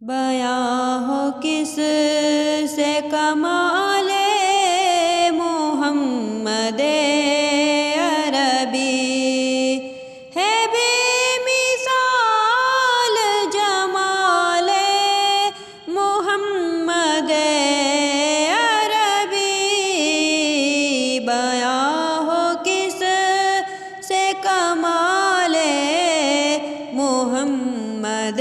بیاں ہو کس سے کمال محمد عربی، ہے بے مثال جمال محمد عربی۔ بیاں ہو کس سے کمال محمد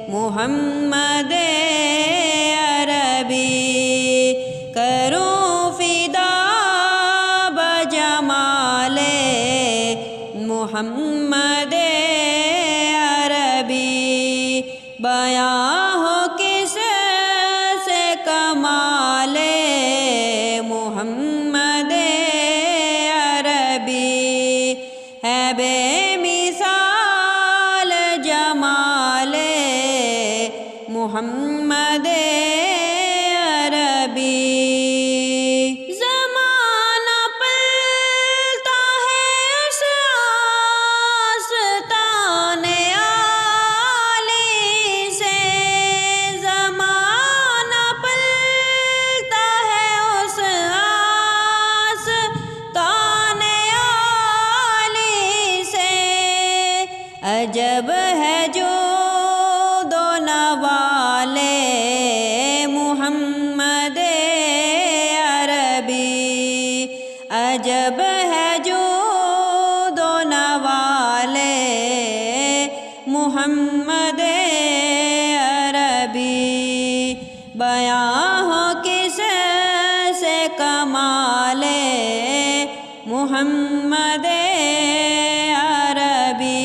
محمد عربی، کروں فدا بجمال محمد عربی۔ بیاں ہو کس سے کمال محمد عربی، ہے بے مثال جمال محمد عربی۔ زمانہ پلتا ہے اس آستان عالی سے، زمانہ پلتا ہے اس آستان عالی سے، عجب ہے جو محمد عربی، عجب ہے جو دو نوال محمد عربی۔ بیاں ہو کس سے کمال محمد عربی،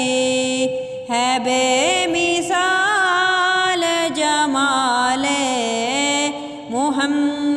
ہے بے مثال جمال محمد